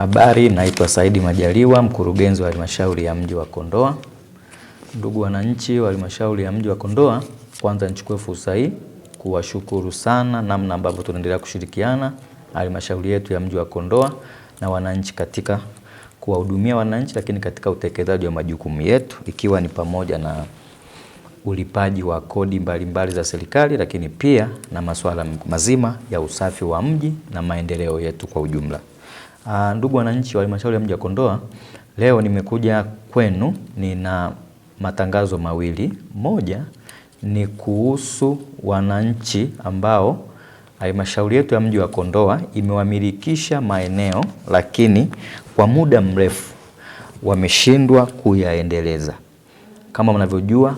Habari, naitwa Saidi Majaliwa, mkurugenzi wa halmashauri ya mji wa Kondoa. Ndugu wananchi wa halmashauri ya mji wa Kondoa, kwanza nichukue fursa hii kuwashukuru sana namna ambavyo tunaendelea kushirikiana halmashauri yetu ya mji wa Kondoa na wananchi katika kuwahudumia wananchi, lakini katika utekelezaji wa majukumu yetu, ikiwa ni pamoja na ulipaji wa kodi mbalimbali za serikali, lakini pia na masuala mazima ya usafi wa mji na maendeleo yetu kwa ujumla. Ndugu wananchi wa halmashauri ya mji wa Kondoa, leo nimekuja kwenu, nina matangazo mawili. Moja ni kuhusu wananchi ambao halmashauri yetu ya mji wa Kondoa imewamilikisha maeneo, lakini kwa muda mrefu wameshindwa kuyaendeleza. Kama mnavyojua,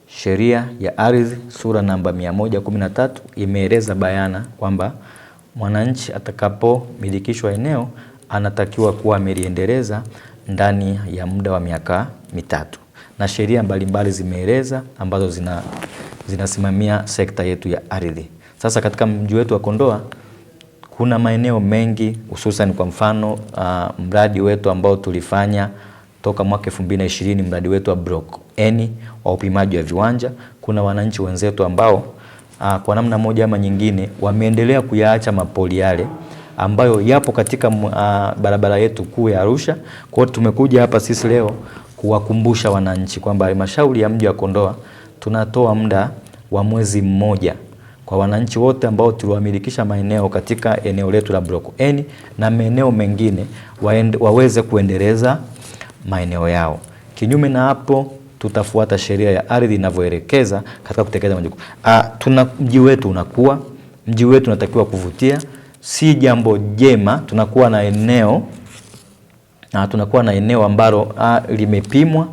sheria ya ardhi sura namba 113 imeeleza bayana kwamba mwananchi atakapomilikishwa eneo anatakiwa kuwa ameliendeleza ndani ya muda wa miaka mitatu, na sheria mbalimbali zimeeleza ambazo zinasimamia sekta yetu ya ardhi. Sasa katika mji wetu wa Kondoa kuna maeneo mengi, hususan kwa mfano mradi wetu ambao tulifanya toka mwaka 2020, mradi wetu wa Block N wa upimaji wa viwanja. Kuna wananchi wenzetu ambao kwa namna moja ama nyingine wameendelea kuyaacha mapoli yale ambayo yapo katika barabara yetu kuu ya Arusha. Kwa hiyo tumekuja hapa sisi leo kuwakumbusha wananchi kwamba halmashauri ya mji wa Kondoa tunatoa muda wa mwezi mmoja kwa wananchi wote ambao tuliwamilikisha maeneo katika eneo letu la Block N na maeneo mengine waweze kuendeleza maeneo yao. Kinyume na hapo, tutafuata sheria ya ardhi inavyoelekeza katika kutekeleza majukumu. Mji wetu unakuwa, mji wetu unatakiwa kuvutia, si jambo jema tunakuwa na eneo ambalo limepimwa,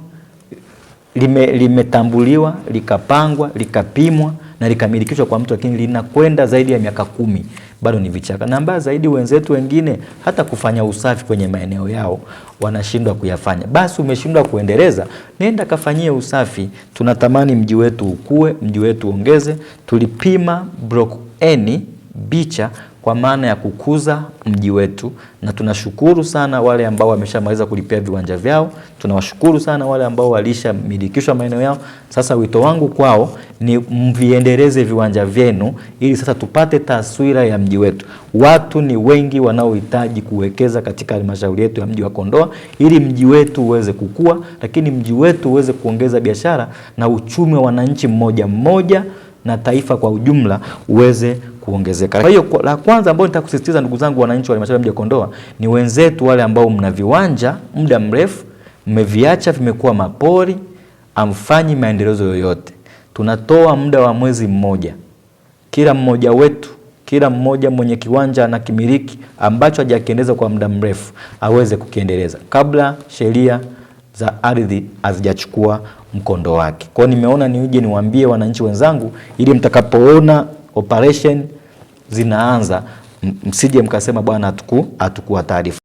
limetambuliwa, likapangwa, likapimwa na likamilikishwa kwa mtu, lakini linakwenda zaidi ya miaka 10 bado ni vichaka. Na mbaya zaidi, wenzetu wengine hata kufanya usafi kwenye maeneo yao wanashindwa kuyafanya. Basi umeshindwa kuendeleza, nenda kafanyie usafi. Tunatamani mji wetu ukue, mji wetu ongeze. Tulipima Block N Bicha kwa maana ya kukuza mji wetu, na tunashukuru sana wale ambao wameshamaliza kulipia viwanja vyao. Tunawashukuru sana wale ambao walishamilikishwa maeneo yao. Sasa wito wangu kwao ni mviendeleze viwanja vyenu ili sasa tupate taswira ya mji wetu. Watu ni wengi wanaohitaji kuwekeza katika halmashauri yetu ya mji wa Kondoa ili mji wetu uweze kukua, lakini mji wetu uweze kuongeza biashara na uchumi wa wananchi mmoja mmoja na taifa kwa ujumla uweze kuongezeka. Kwa hiyo la kwanza ambao nitakusisitiza, ndugu zangu wananchi wa halmashauri ya mji wa Kondoa, ni wenzetu wale ambao mna viwanja muda mrefu mmeviacha vimekuwa mapori, amfanyi maendelezo yoyote. Tunatoa muda wa mwezi mmoja. Kila mmoja wetu, kila mmoja mwenye kiwanja na kimiliki ambacho hajakiendeleza kwa muda mrefu aweze kukiendeleza kabla sheria za ardhi hazijachukua mkondo wake. Kwa hiyo nimeona nije niwaambie wananchi wenzangu ili mtakapoona operation zinaanza msije mkasema bwana hatukuwa taarifa.